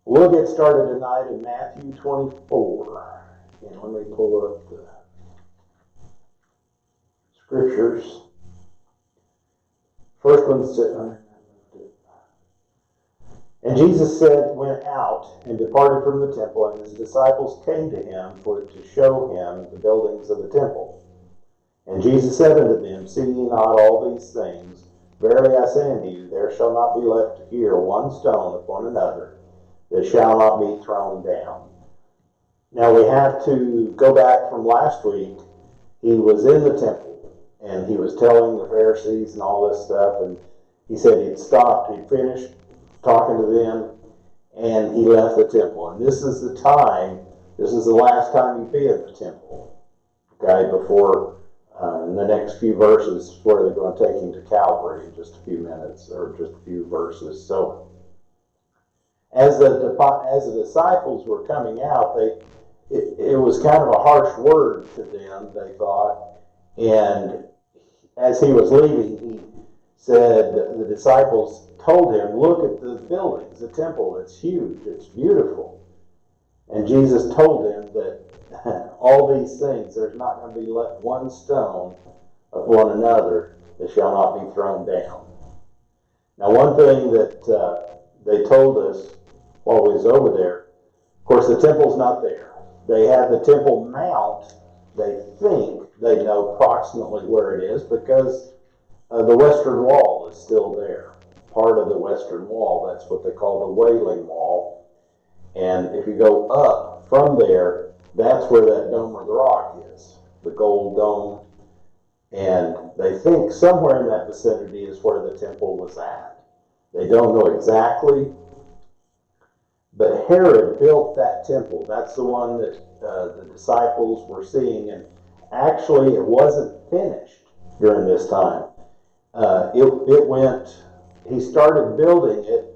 We'll get started tonight in Matthew 24. And let me pull up the scriptures. First one said, and Jesus went out and departed from the temple, and his disciples came to him to show him the buildings of the temple. And Jesus said unto them, See ye not all these things? Verily I say unto you, there shall not be left here one stone upon another that shall not be thrown down. Now we have to go back from last week. He was in the temple, and he was telling the Pharisees and all this stuff, and he said he'd stopped, he'd finished talking to them, and he left the temple. And this is the last time he'd be in the temple, okay, before in the next few verses where they're going to take him to Calvary in just a few minutes, or just a few verses. So as the disciples were coming out, it was kind of a harsh word to them, they thought. And as he was leaving, he said, the disciples told him, look at the buildings, the temple, it's huge, it's beautiful. And Jesus told him that all these things, there's not going to be left one stone upon another that shall not be thrown down. Now, one thing that they told us while we was over there, of course, the temple's not there. They have the Temple Mount. They think they know approximately where it is because the Western Wall is still there. Part of the Western Wall, that's what they call the Wailing Wall. And if you go up from there, that's where that Dome of the Rock is, the gold dome. And they think somewhere in that vicinity is where the temple was at. They don't know exactly, but Herod built that temple. That's the one that the disciples were seeing. And actually, it wasn't finished during this time. He started building it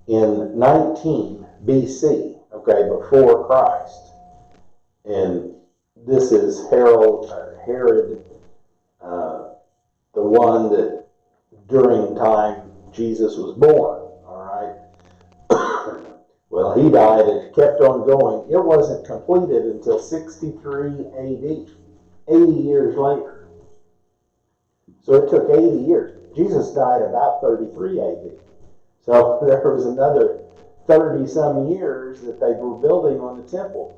in 19 BC, okay, before Christ. And this is Herod, the one that during time Jesus was born, all right? Well, he died and it kept on going. It wasn't completed until 63 AD, 80 years later. So it took 80 years. Jesus died about 33 AD. So there was another 30-some years that they were building on the temple.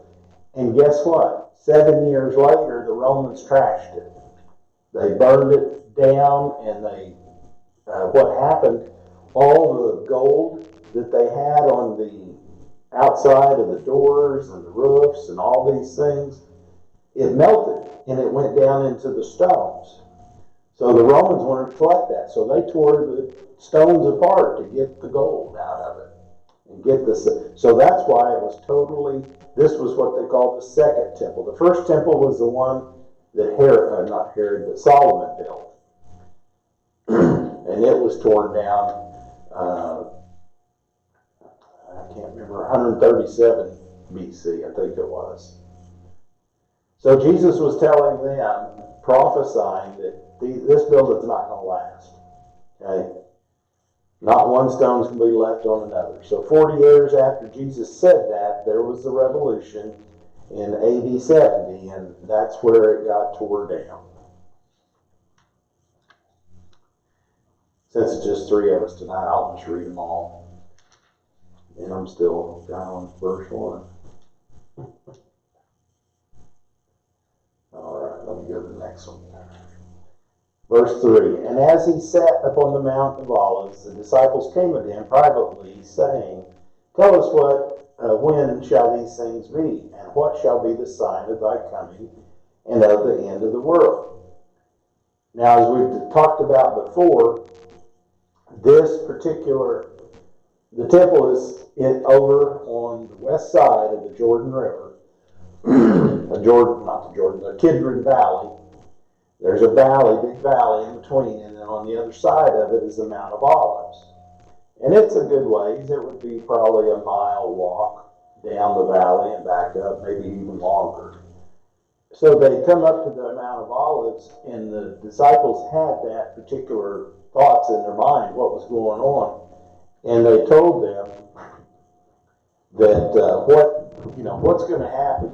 And guess what? 7 years later, the Romans trashed it. They burned it down, and what happened, all the gold that they had on the outside of the doors and the roofs and all these things, it melted, and it went down into the stones. So the Romans wanted to collect that, so they tore the stones apart to get the gold out of it. So that's why it was this was what they called the second temple. The first temple was the one that Solomon built. And it was torn down, I can't remember, 137 BC, I think it was. So Jesus was telling them, prophesying that this building's not going to last. Okay? Not one stone's going to be left on another. So 40 years after Jesus said that, there was the revolution in AD 70, and that's where it got tore down. Since it's just three of us tonight, I'll just read them all. And I'm still down on verse 1. All right, let me go to the next one. Verse 3, And as he sat upon the Mount of Olives, the disciples came unto him privately, saying, Tell us when shall these things be, and what shall be the sign of thy coming and of the end of the world? Now, as we've talked about before, the temple is over on the west side of the Jordan River, the Kidron Valley. There's a valley, big valley in between, and then on the other side of it is the Mount of Olives. And it's a good ways. It would be probably a mile walk down the valley and back up, maybe even longer. So they come up to the Mount of Olives, and the disciples had that particular thoughts in their mind, what was going on. And they told them that what's going to happen.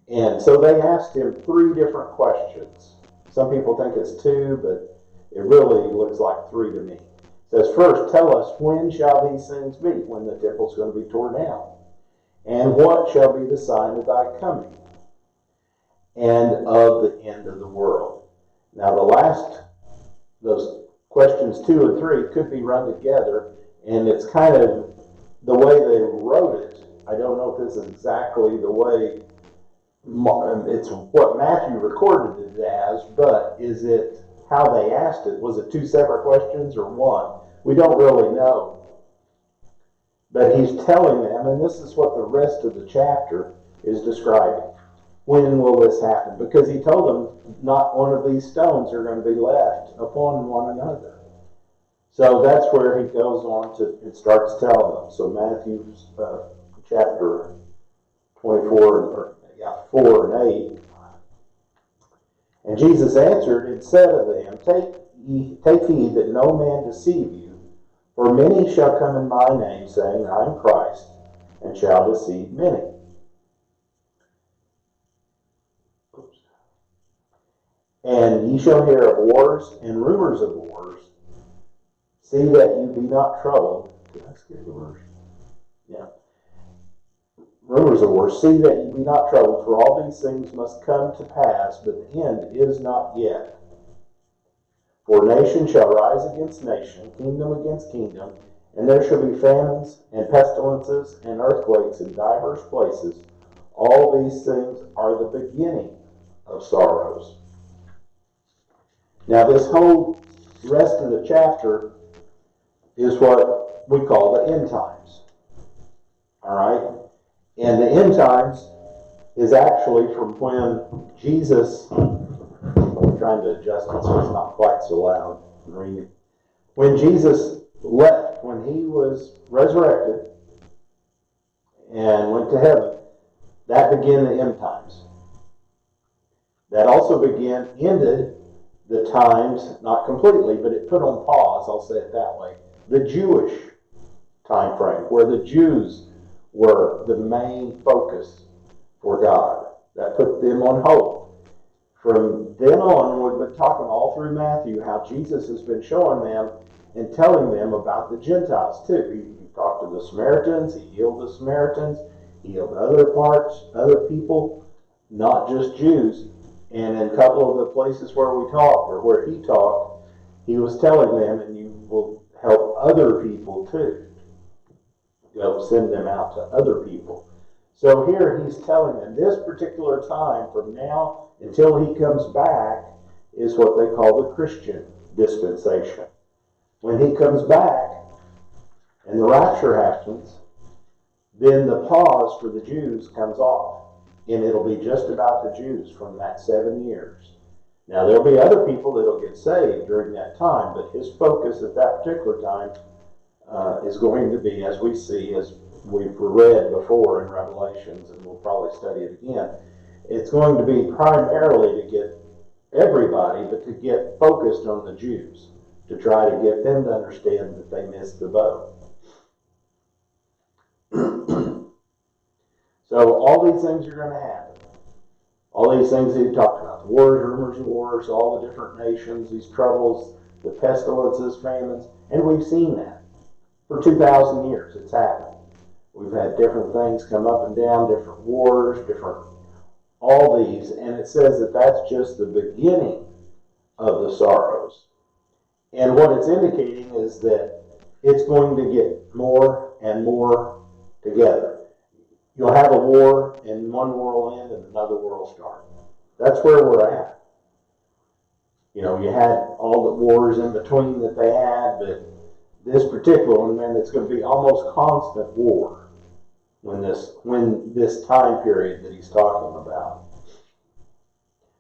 And so they asked him 3 different questions. Some people think it's 2, but it really looks like 3 to me. It says, first, tell us, when shall these things be, when the temple's going to be torn down? And what shall be the sign of thy coming and of the end of the world? Now those questions 2 and 3 could be run together, and it's kind of the way they wrote it. I don't know if this is exactly the way it's what Matthew recorded it as, but is it how they asked it? Was it 2 separate questions or 1? We don't really know. But he's telling them, and this is what the rest of the chapter is describing. When will this happen? Because he told them not one of these stones are going to be left upon one another. So that's where he goes on to, it starts telling them. So Matthew chapter 24, 4 and 8. And Jesus answered and said unto them, Take heed that no man deceive you, for many shall come in my name, saying, I am Christ, and shall deceive many. And ye shall hear of wars and rumors of wars. See that you be not troubled. Did I skip the verse? Yeah. Rumors of wars. See that you be not troubled, for all these things must come to pass, but the end is not yet. For nation shall rise against nation, kingdom against kingdom, and there shall be famines and pestilences and earthquakes in divers places. All these things are the beginning of sorrows. Now this whole rest of the chapter is what we call the end times. All right? And the end times is actually from when Jesus, I'm trying to adjust it so it's not quite so loud. When Jesus left, when he was resurrected and went to heaven, that began the end times. That also ended the times, not completely, but it put on pause, I'll say it that way, the Jewish time frame, where the Jews were the main focus for God. That put them on hold. From then on, we've been talking all through Matthew how Jesus has been showing them and telling them about the Gentiles too. He talked to the Samaritans, he healed the Samaritans, he healed other people, not just Jews. And in a couple of the places where we talked, or where he talked, he was telling them, and you will help other people too. Send them out to other people. So here he's telling them this particular time from now until he comes back is what they call the Christian dispensation. When he comes back and the rapture happens, then the pause for the Jews comes off. And it'll be just about the Jews from that 7 years. Now there'll be other people that'll get saved during that time, but his focus at that particular time is going to be, as we see, as we've read before in Revelations, and we'll probably study it again, it's going to be primarily to get everybody, but to get focused on the Jews, to try to get them to understand that they missed the boat. So all these things are going to happen. All these things that he talked about, the wars, rumors of wars, all the different nations, these troubles, the pestilences, famines, and we've seen that. For 2,000 years, it's happened. We've had different things come up and down, different wars, all these, and it says that that's just the beginning of the sorrows. And what it's indicating is that it's going to get more and more together. You'll have a war, and one war will end, and another war will start. That's where we're at. You had all the wars in between that they had, but this particular one, man, it's going to be almost constant war when this time period that he's talking about.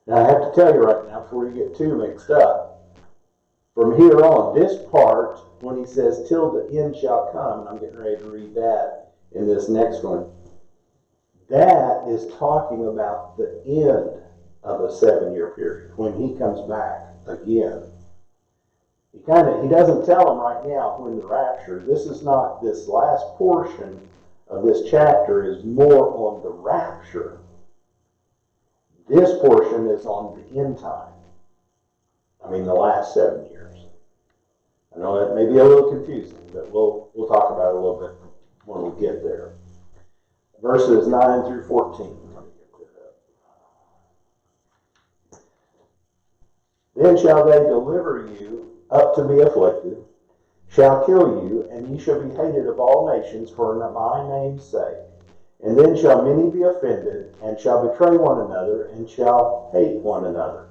Now, I have to tell you right now, before you get too mixed up, from here on, this part, when he says, till the end shall come, and I'm getting ready to read that in this next one, that is talking about the end of a 7-year period, when he comes back again. He doesn't tell them right now when the rapture. This is not this last portion of this chapter is more on the rapture. This portion is on the end time. I mean, the last 7 years. I know that may be a little confusing, but we'll talk about it a little bit when we get there. Verses 9 through 14. Let me get that up. Then shall they deliver you up to be afflicted, shall kill you, and ye shall be hated of all nations for my name's sake. And then shall many be offended, and shall betray one another, and shall hate one another.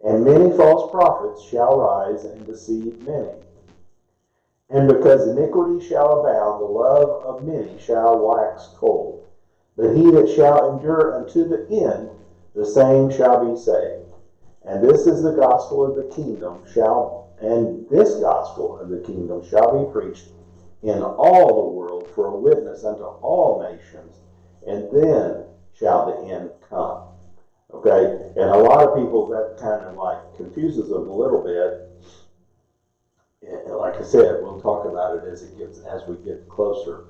And many false prophets shall rise and deceive many. And because iniquity shall abound, the love of many shall wax cold. But he that shall endure unto the end, the same shall be saved. And this is the gospel of the kingdom this gospel of the kingdom shall be preached in all the world for a witness unto all nations, and then shall the end come. Okay, and a lot of people, that kind of like confuses them a little bit. And like I said, we'll talk about it as we get closer.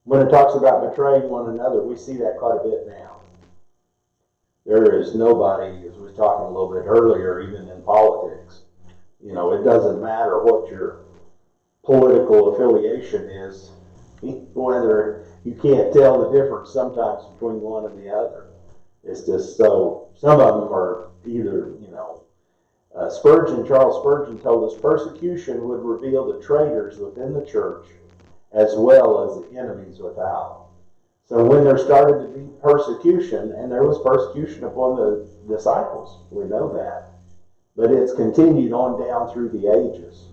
When it talks about betraying one another, we see that quite a bit now. There is nobody, as we were talking a little bit earlier, even in politics. You know, it doesn't matter what your political affiliation is, whether you can't tell the difference sometimes between one and the other. It's just so, some of them are either, Charles Spurgeon told us persecution would reveal the traitors within the church as well as the enemies without. So when there started to be persecution, and there was persecution upon the disciples, we know that, but it's continued on down through the ages.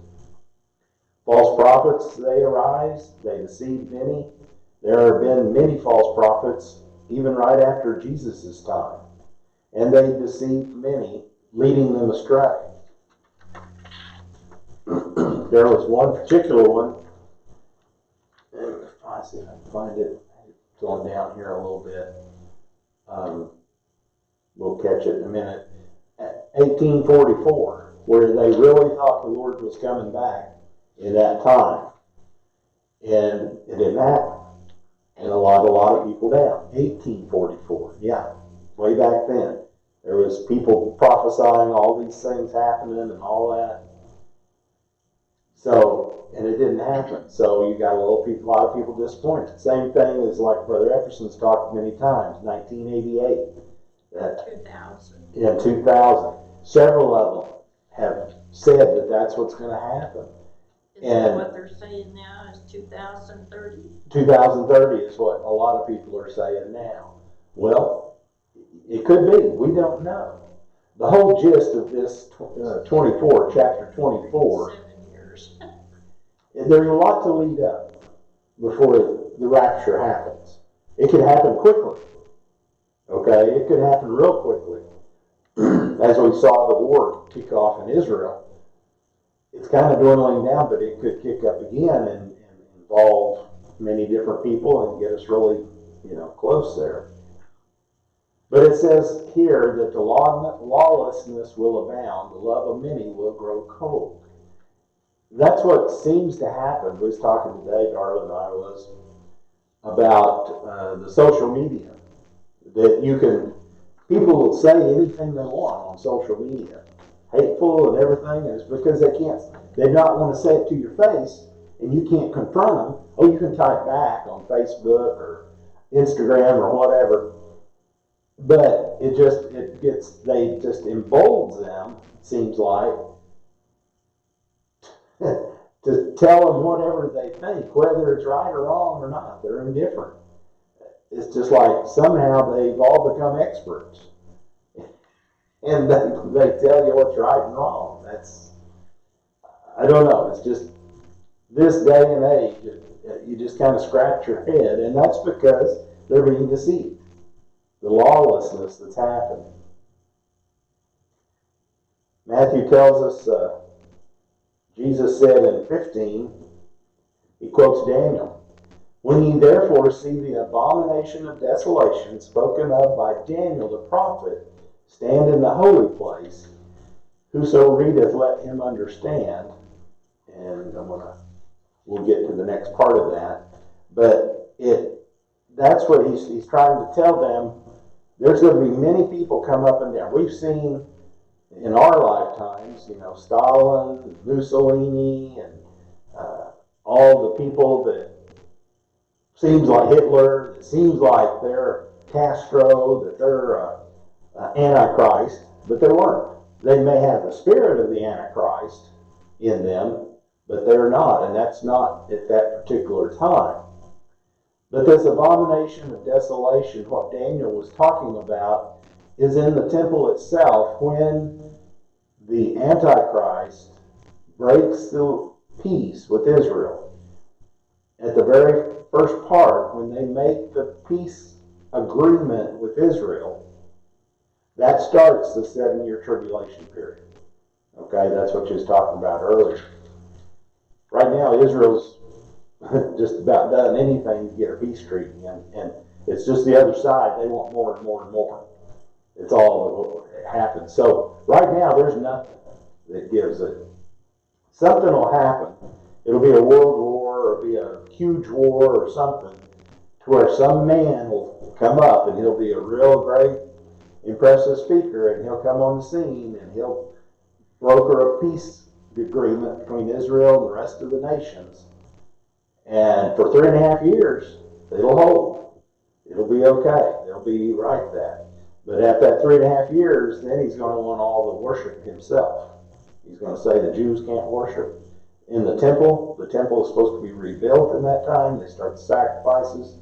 False prophets, they arise, they deceive many. There have been many false prophets even right after Jesus' time, and they deceived many, leading them astray. There was one particular one, and I see if I can find it. Going down here a little bit. We'll catch it in a minute. 1844, where they really thought the Lord was coming back in that time. And it didn't happen. And a lot of people down. 1844, yeah, way back then. There was people prophesying all these things happening and all that. So, and it didn't happen. So you got a lot of people disappointed. Same thing as like Brother Efferson's talked many times, 1988. 2000. Yeah, 2000. Several of them have said that that's what's going to happen. Is that what they're saying now is 2030? 2030 is what a lot of people are saying now. Well, it could be. We don't know. The whole gist of this chapter 24, 7 years. There's a lot to lead up before the rapture happens. It could happen quickly. Okay? It could happen real quickly. As we saw the war kick off in Israel, it's kind of dwindling down, but it could kick up again and involve many different people and get us really, close there. But it says here that the lawlessness will abound, the love of many will grow cold. That's what seems to happen. We was talking today, Darla and I was, about the social media. That people will say anything they want on social media. Hateful and everything, and it's because they not want to say it to your face, and you can't confront them. Oh, you can type back on Facebook or Instagram or whatever. But they just emboldens them, seems like, to tell them whatever they think, whether it's right or wrong or not. They're indifferent. It's just like somehow they've all become experts. And they tell you what's right and wrong. I don't know. It's just this day and age, you just kind of scratch your head. And that's because they're being deceived. The lawlessness that's happening. Matthew tells us, Jesus said in 15, he quotes Daniel, "When ye therefore see the abomination of desolation spoken of by Daniel the prophet stand in the holy place, whoso readeth, let him understand." And we'll get to the next part of that. But that's what he's trying to tell them. There's going to be many people come up and down. We've seen in our lifetimes, Stalin, Mussolini, and all the people that seems like Hitler, it seems like they're Castro, that they're Antichrist, but they weren't. They may have the spirit of the Antichrist in them, but they're not, and that's not at that particular time. But this abomination of desolation, what Daniel was talking about, is in the temple itself when the Antichrist breaks the peace with Israel. At the very first part, when they make the peace agreement with Israel, that starts the 7-year tribulation period. Okay, that's what you was talking about earlier. Right now, Israel's just about done anything to get a peace treaty, and it's just the other side. They want more and more and more. It's all that happens. So right now, there's nothing that gives it. Something will happen. It'll be a world war, or it'll be a huge war, or something, to where some man will come up, and he'll be a real great, impressive speaker, and he'll come on the scene, and he'll broker a peace agreement between Israel and the rest of the nations. And for 3.5 years, it'll hold. It'll be okay. They'll be right that. But at that 3.5 years, then he's going to want all the worship himself. He's going to say the Jews can't worship in the temple. The temple is supposed to be rebuilt in that time. They start the sacrifices.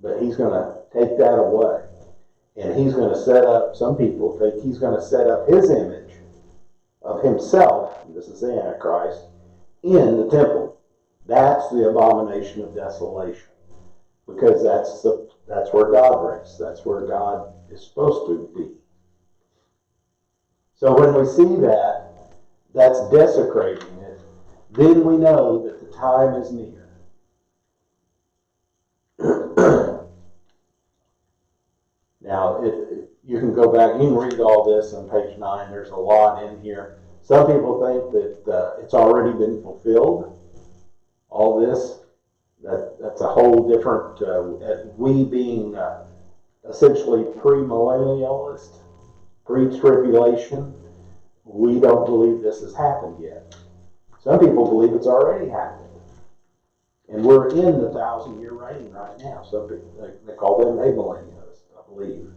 But he's going to take that away. And he's going to set up, some people think he's going to set up his image of himself, this is the Antichrist, in the temple. That's the abomination of desolation, because that's where God rests. That's where God is supposed to be. So when we see that, that's desecrating it, then we know that the time is near. Now, you can go back, you can read all this on page 9. There's a lot in here. Some people think that it's already been fulfilled. All this, that's a whole different, we being essentially premillennialist, pre-tribulation, we don't believe this has happened yet. Some people believe it's already happened. And we're in the 1,000-year reign right now. Some people, they call them amillennialists, I believe.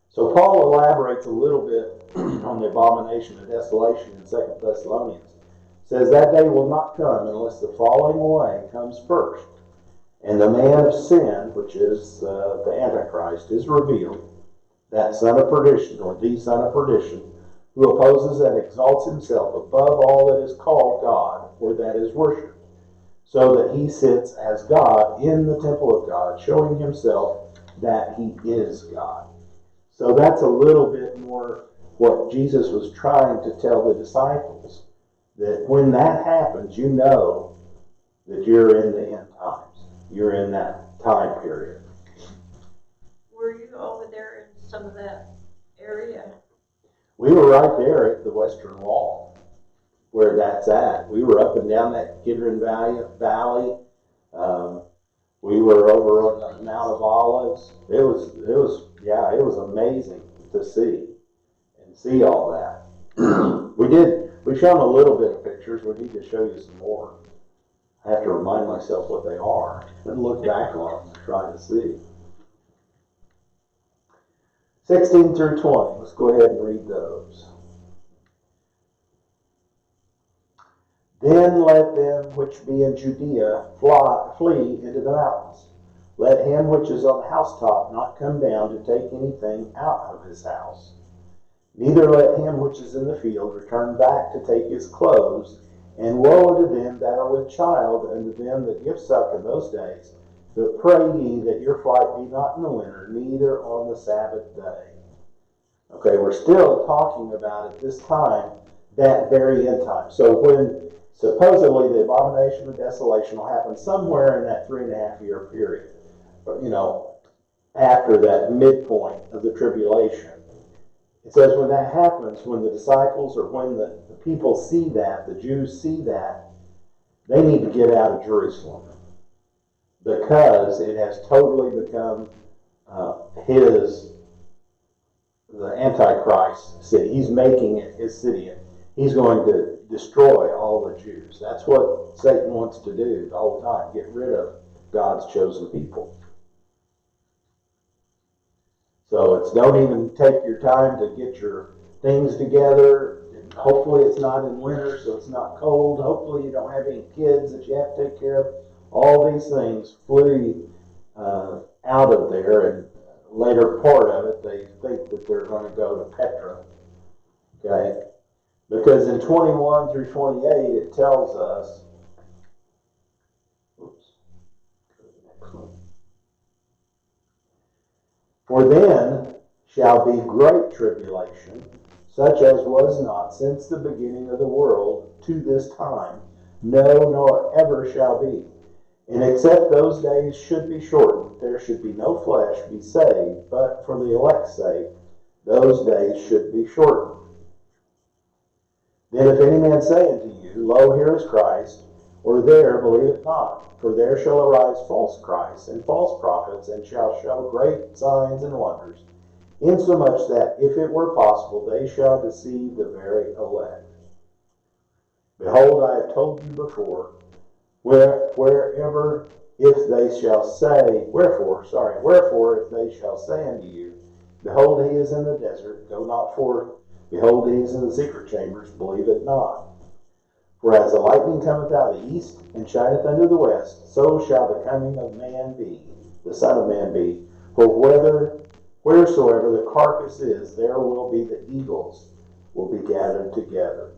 So Paul elaborates a little bit on the abomination of desolation in 2 Thessalonians. Says that day will not come unless the falling away comes first, and the man of sin, which is the Antichrist, is revealed, that son of perdition, or the son of perdition, who opposes and exalts himself above all that is called God, or that is worshipped, so that he sits as God in the temple of God, showing himself that he is God. So that's a little bit more what Jesus was trying to tell the disciples. That when that happens, you know that you're in the end times. You're in that time period. Were you over there in some of that area? We were right there at the Western Wall, where that's at. We were up and down that Kidron Valley. We were over on the Mount of Olives. It was amazing to see all that. We've shown a little bit of pictures. We need to show you some more. I have to remind myself what they are and look back on them and try to see. 16 through 20. Let's go ahead and read those. Then let them which be in Judea flee into the mountains. Let him which is on the housetop not come down to take anything out of his house. Neither let him which is in the field return back to take his clothes. And woe unto them that are with child, and to them that give suck in those days. But pray ye that your flight be not in the winter, neither on the Sabbath day. Okay, we're still talking about at this time that very end time. So when supposedly the abomination of desolation will happen somewhere in that 3.5 year period, after that midpoint of the tribulation. It says when that happens, when the disciples or when the people see that, the Jews see that, they need to get out of Jerusalem because it has totally become the Antichrist city. He's making it his city. He's going to destroy all the Jews. That's what Satan wants to do the whole time, get rid of God's chosen people. So it's don't even take your time to get your things together. Hopefully it's not in winter, so it's not cold. Hopefully you don't have any kids that you have to take care of. All these things flee out of there, and later part of it, they think that they're going to go to Petra. Okay? Because in 21 through 28, it tells us, for then shall be great tribulation, such as was not since the beginning of the world to this time, no, nor ever shall be. And except those days should be shortened, there should be no flesh be saved, but for the elect's sake, those days should be shortened. Then if any man say unto you, Lo, here is Christ, or there, believe it not. For there shall arise false Christs and false prophets, and shall show great signs and wonders, insomuch that, if it were possible, they shall deceive the very elect. Behold, I have told you before, wherefore, if they shall say unto you, Behold, he is in the desert, go not forth. Behold, he is in the secret chambers, believe it not. For as the lightning cometh out of the east, and shineth unto the west, so shall the coming of man be, the Son of Man be. For wheresoever the carcass is, there will be the eagles will be gathered together.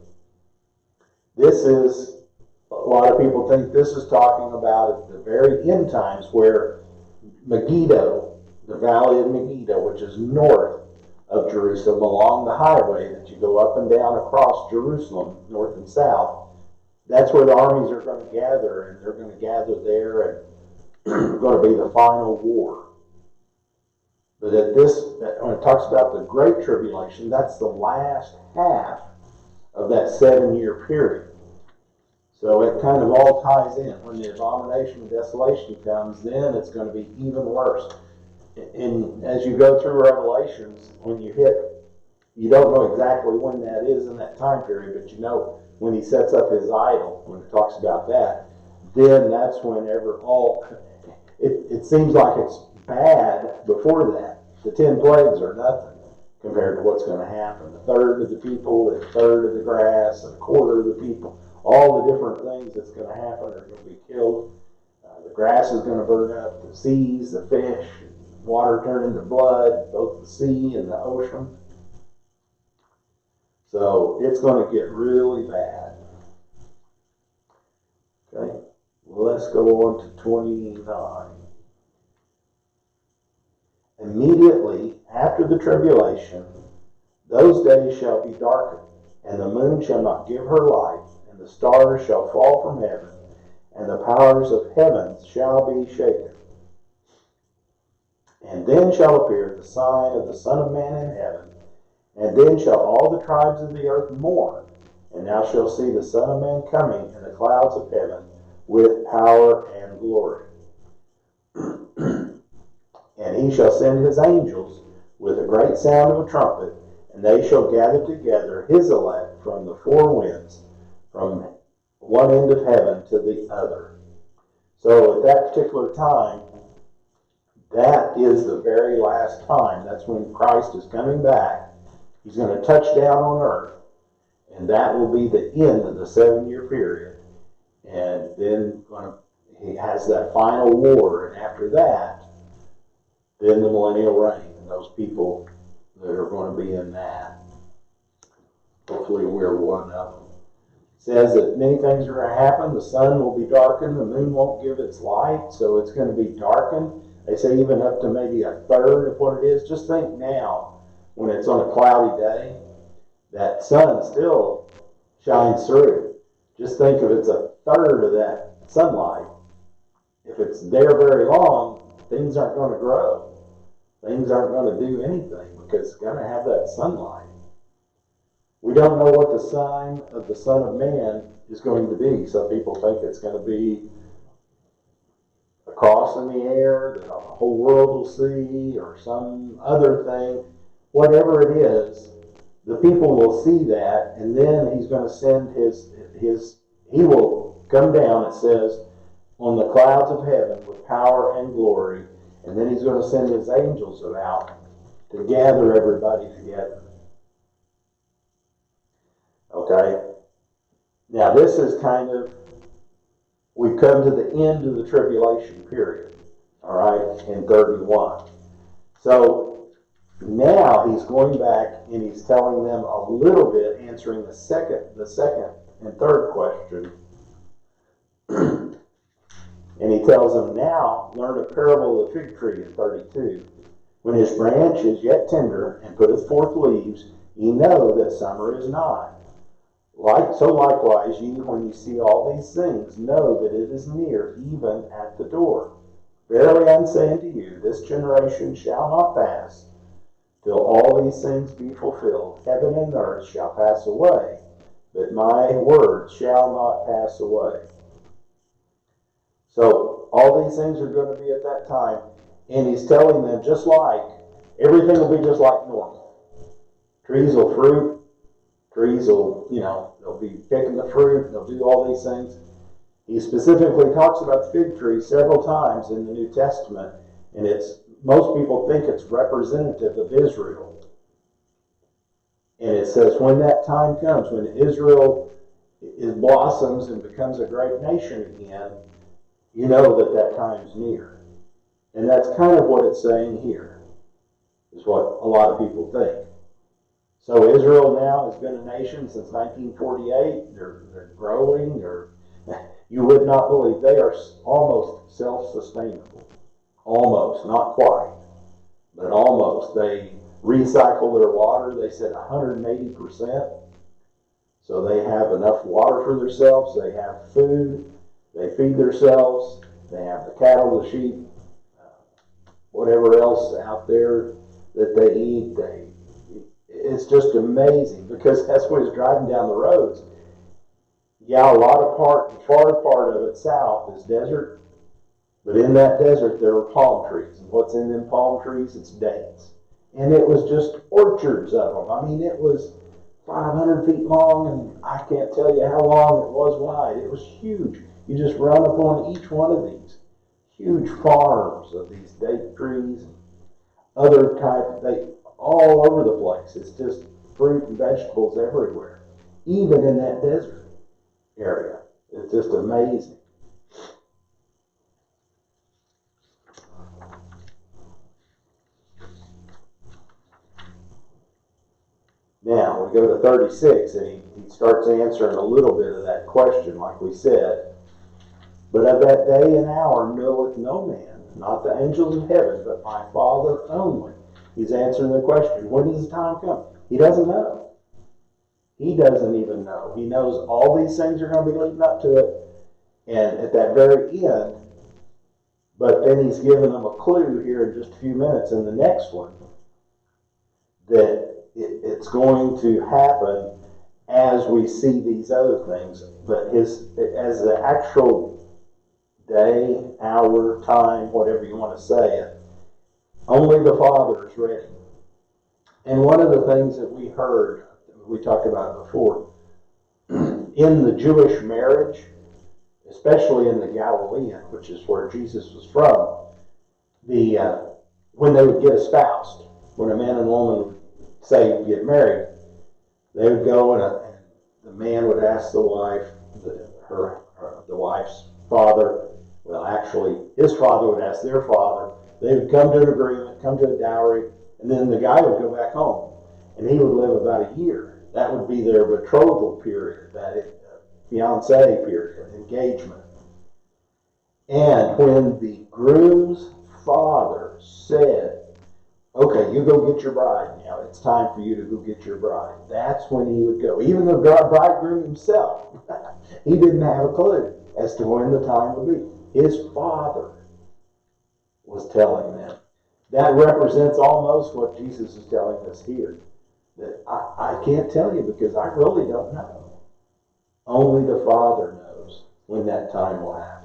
This is, a lot of people think this is talking about at the very end times where Megiddo, the valley of Megiddo, which is north of Jerusalem, along the highway that you go up and down across Jerusalem, north and south. That's where the armies are going to gather, and they're going to gather there, and going to be the final war. But when it talks about the Great Tribulation, that's the last half of that 7-year period. So it kind of all ties in. When the abomination of desolation comes, then it's going to be even worse. And as you go through Revelations, when you don't know exactly when that is in that time period, but you know when he sets up his idol, when it talks about that, then that's whenever it seems like it's bad before that. The 10 plagues are nothing compared to what's going to happen. A third of the people, a third of the grass, a quarter of the people, all the different things that's going to happen are going to be killed. The grass is going to burn up, the seas, the fish, water turn into blood, both the sea and the ocean. So it's going to get really bad. Okay, well, let's go on to 29. Immediately after the tribulation, those days shall be darkened, and the moon shall not give her light, and the stars shall fall from heaven, and the powers of heaven shall be shaken. And then shall appear the sign of the Son of Man in heaven, and then shall all the tribes of the earth mourn, and thou shalt see the Son of Man coming in the clouds of heaven with power and glory. And he shall send his angels with a great sound of a trumpet, and they shall gather together his elect from the four winds, from one end of heaven to the other. So at that particular time, that is the very last time. That's when Christ is coming back. He's going to touch down on earth, and that will be the end of the 7-year period. And then he has that final war, and after that, then the millennial reign, and those people that are going to be in that. Hopefully we're one of them. It says that many things are going to happen. The sun will be darkened, the moon won't give its light, so it's going to be darkened. They say even up to maybe a third of what it is. Just think now, when it's on a cloudy day, that sun still shines through. Just think if it's a third of that sunlight. If it's there very long, things aren't going to grow. Things aren't going to do anything because it's going to have that sunlight. We don't know what the sign of the Son of Man is going to be. Some people think it's going to be a cross in the air that the whole world will see, or some other thing. Whatever it is, the people will see that, and then he's going to send he will come down, it says, on the clouds of heaven with power and glory, and then he's going to send his angels out to gather everybody together. Okay? Now this is kind of, we've come to the end of the tribulation period, all right, in 31. So now he's going back and he's telling them a little bit, answering the second and third question. And he tells them, now learn a parable of the fig tree in 32. When his branch is yet tender and putteth forth leaves, ye know that summer is nigh. So likewise ye, when ye see all these things, know that it is near, even at the door. Verily I say unto you, this generation shall not pass till all these things be fulfilled. Heaven and earth shall pass away, but my words shall not pass away. So all these things are going to be at that time, and he's telling them just like, everything will be just like normal. Trees will fruit, trees will, they'll be picking the fruit, they'll do all these things. He specifically talks about the fig tree several times in the New Testament, and most people think it's representative of Israel. And it says when that time comes, when Israel blossoms and becomes a great nation again, you know that time's near. And that's kind of what it's saying here, is what a lot of people think. So Israel now has been a nation since 1948. They're growing. You would not believe, they are almost self-sustainable. Almost, not quite, but almost. They recycle their water, they said 180%. So they have enough water for themselves, they have food, they feed themselves, they have the cattle, the sheep, whatever else out there that they eat. It's just amazing, because that's what is driving down the roads. Yeah, the far part of it south is desert, but in that desert there are palm trees. And what's in them palm trees? It's dates. And it was just orchards of them. I mean, it was 500 feet long, and I can't tell you how long it was wide. It was huge. You just run upon each one of these huge farms of these date trees, other all over the place. It's just fruit and vegetables everywhere, even in that desert area. It's just amazing. Now, we go to 36, and he starts answering a little bit of that question, like we said. But of that day and hour knoweth no man, not the angels of heaven, but my Father only. He's answering the question, when does the time come? He doesn't know. He doesn't even know. He knows all these things are going to be leading up to it, and at that very end, but then he's given them a clue here in just a few minutes in the next one, that it's going to happen as we see these other things. But as the actual day, hour, time, whatever you want to say it, only the Father is ready. And one of the things that we heard, we talked about before, in the Jewish marriage, especially in the Galilean, which is where Jesus was from, when they would get espoused, when a man and woman would say get married, they would go and the man would ask the wife, the wife's father, well, actually, his father would ask their father. They would come to an agreement, come to a dowry, and then the guy would go back home, and he would live about a year. That would be their betrothal period, that fiancé period, engagement. And when the groom's father said, okay, you go get your bride now. It's time for you to go get your bride. That's when he would go. Even the bridegroom himself, he didn't have a clue as to when the time would be. His father was telling them. That represents almost what Jesus is telling us here. That I can't tell you because I really don't know. Only the Father knows when that time will happen.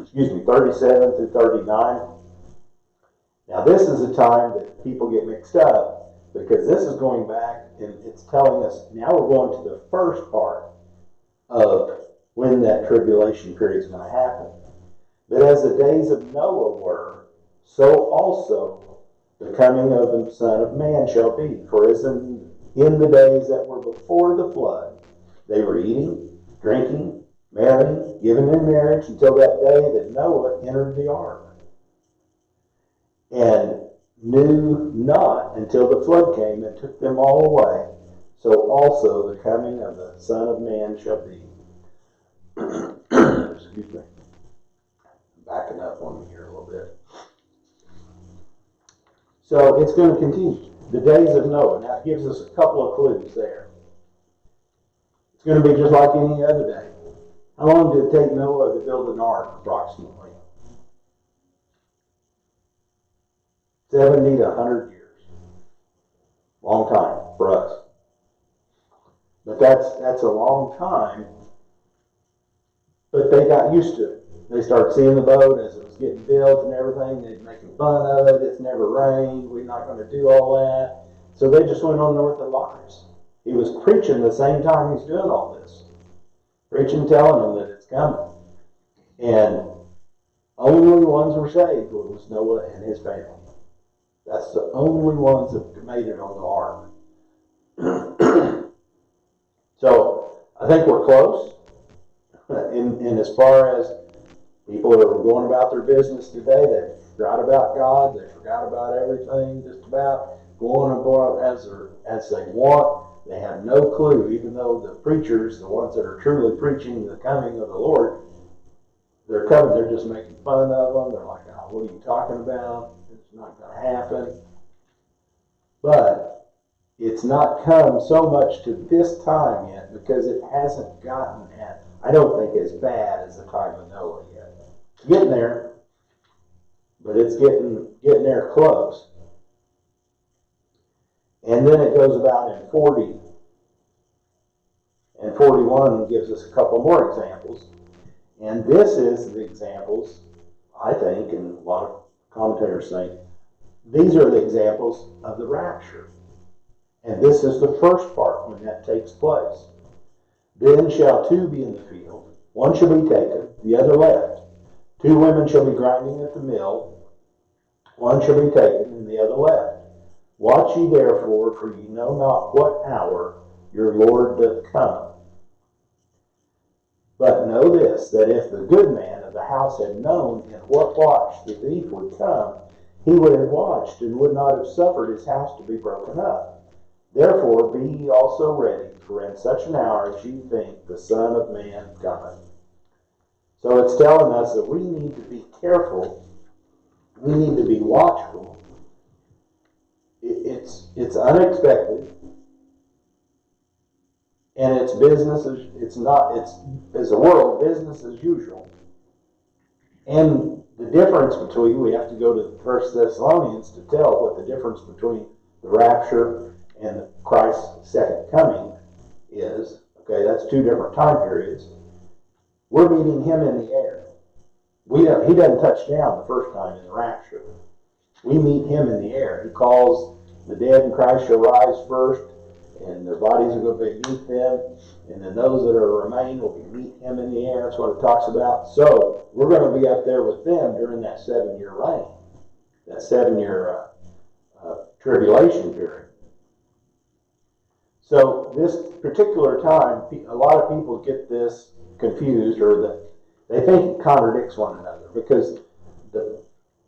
Excuse me, 37 through 39. Now this is a time that people get mixed up, because this is going back and it's telling us, now we're going to the first part of when that tribulation period is going to happen. But as the days of Noah were, so also the coming of the Son of Man shall be. For as in the days that were before the flood, they were eating, drinking, marrying, giving in marriage, until that day that Noah entered the ark, and knew not until the flood came and took them all away. So also the coming of the Son of Man shall be. Excuse me. Backing up on me here a little bit. So it's going to continue. The days of Noah. Now it gives us a couple of clues there. It's going to be just like any other day. How long did it take Noah to build an ark, approximately? 70 to 100 years. Long time for us. But that's a long time. But they got used to it. They started seeing the boat as it was getting built and everything. They're making fun of it. It's never rained. We're not going to do all that. So they just went on with their lives. He was preaching the same time he's doing all this. Preaching, telling them that it's coming. And only ones were saved was Noah and his family. That's the only ones that made it on the ark. So I think we're close. In as far as people that are going about their business today, they forgot about God, they forgot about everything, just about going about as they want. They have no clue, even though the preachers, the ones that are truly preaching the coming of the Lord, they're coming, they're just making fun of them. They're like, oh, what are you talking about? It's not going to happen. But it's not come so much to this time yet, because it hasn't gotten I don't think as bad as the time of Noah yet. It's getting there, but it's getting there close. And then it goes about in 40 and 41 gives us a couple more examples. And this is the examples, I think, and a lot of commentators think, these are the examples of the rapture. And this is the first part when that takes place. Then shall two be in the field, one shall be taken, the other left. Two women shall be grinding at the mill, one shall be taken, and the other left. Watch ye therefore, for ye know not what hour your Lord doth come. But know this, that if the good man of the house had known in what watch the thief would come, he would have watched, and would not have suffered his house to be broken up. Therefore be ye also ready, for in such an hour as ye think the Son of Man cometh. So it's telling us that we need to be careful. We need to be watchful. It's unexpected, and it's business as a world business as usual. And the difference between, we have to go to 1 Thessalonians to tell what the difference between the rapture and Christ's second coming is. Okay, that's two different time periods. We're meeting him in the air. He doesn't touch down the first time in the rapture. We meet him in the air. He calls the dead in Christ shall rise first, and their bodies are going to meet them, and then those that are remain will meet him in the air. That's what it talks about. So we're going to be up there with them during that 7-year reign, that 7-year tribulation period. So this particular time, a lot of people get this confused, or that they think it contradicts one another, because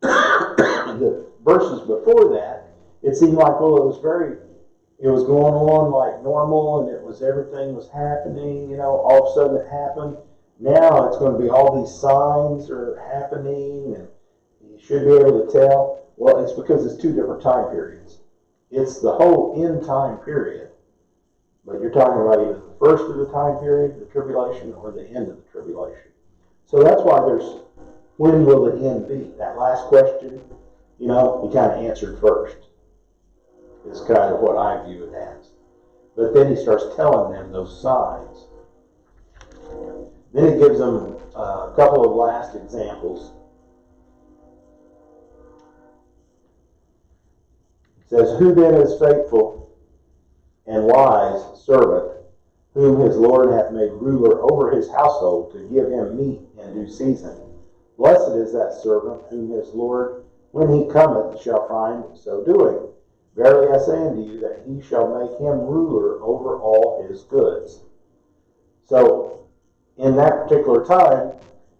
the verses before that, it seemed like, well, it was going on like normal, and everything was happening, all of a sudden it happened. Now it's going to be all these signs are happening, and you should be able to tell. Well, it's because it's two different time periods. It's the whole end time period. But you're talking about either the first of the time period, the tribulation, or the end of the tribulation. So that's why when will the end be? That last question, he kind of answered first. Is kind of what I view it as. But then he starts telling them those signs. Then he gives them a couple of last examples. It says, "Who then is faithful and wise servant, whom his Lord hath made ruler over his household, to give him meat in due season? Blessed is that servant whom his Lord, when he cometh, shall find so doing. Verily I say unto you, that he shall make him ruler over all his goods." So, in that particular time,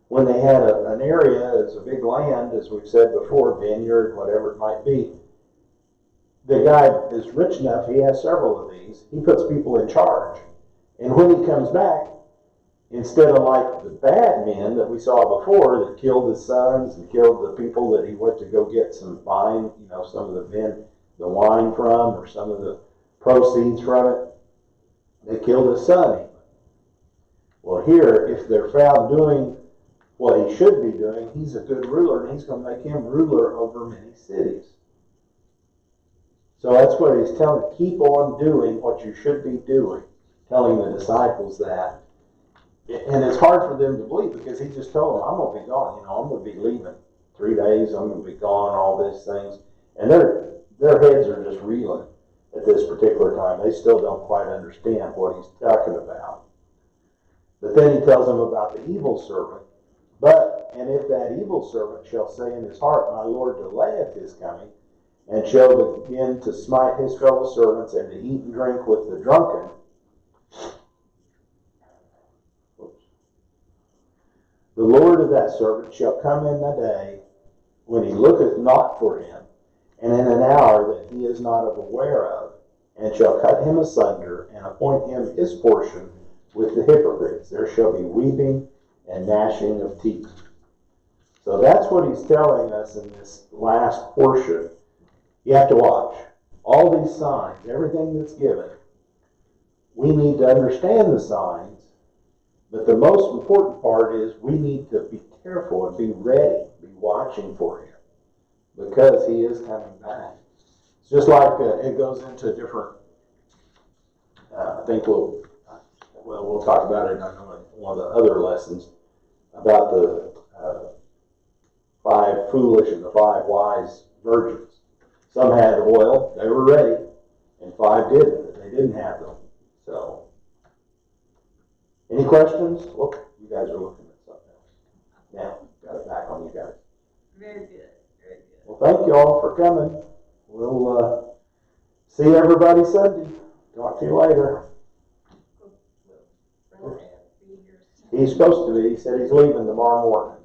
when they had an area, as a big land, as we've said before, vineyard, whatever it might be, the guy is rich enough, he has several of these, he puts people in charge. And when he comes back, instead of like the bad men that we saw before that killed his sons and killed the people that he went to go get some wine, some of the wine from, or some of the proceeds from it, they killed his son even. Well, here, if they're found doing what he should be doing, he's a good ruler, and he's going to make him ruler over many cities. So that's what he's telling, keep on doing what you should be doing, telling the disciples that. And it's hard for them to believe, because he just told them, I'm going to be gone, I'm going to be leaving 3 days, I'm going to be gone, all these things. And their heads are just reeling at this particular time. They still don't quite understand what he's talking about. But then he tells them about the evil servant. And if that evil servant shall say in his heart, My Lord delayeth his coming, and shall begin to smite his fellow servants, and to eat and drink with the drunken, the Lord of that servant shall come in the day when he looketh not for him, and in an hour that he is not aware of, and shall cut him asunder, and appoint him his portion with the hypocrites. There shall be weeping and gnashing of teeth. So that's what he's telling us in this last portion. You have to watch all these signs, everything that's given. We need to understand the signs, but the most important part is we need to be careful and be ready, be watching for him, because he is coming back. It's just like it goes into different, I think we'll talk about it on one of the other lessons about the 5 foolish and the 5 wise virgins. Some had oil, they were ready, and 5 didn't. They didn't have them. So, any questions? Look, you guys are looking at something else. Now, got it back on you guys. Very good, very good. Well, thank you all for coming. We'll see everybody Sunday. Talk to you later. He's supposed to be. He said he's leaving tomorrow morning.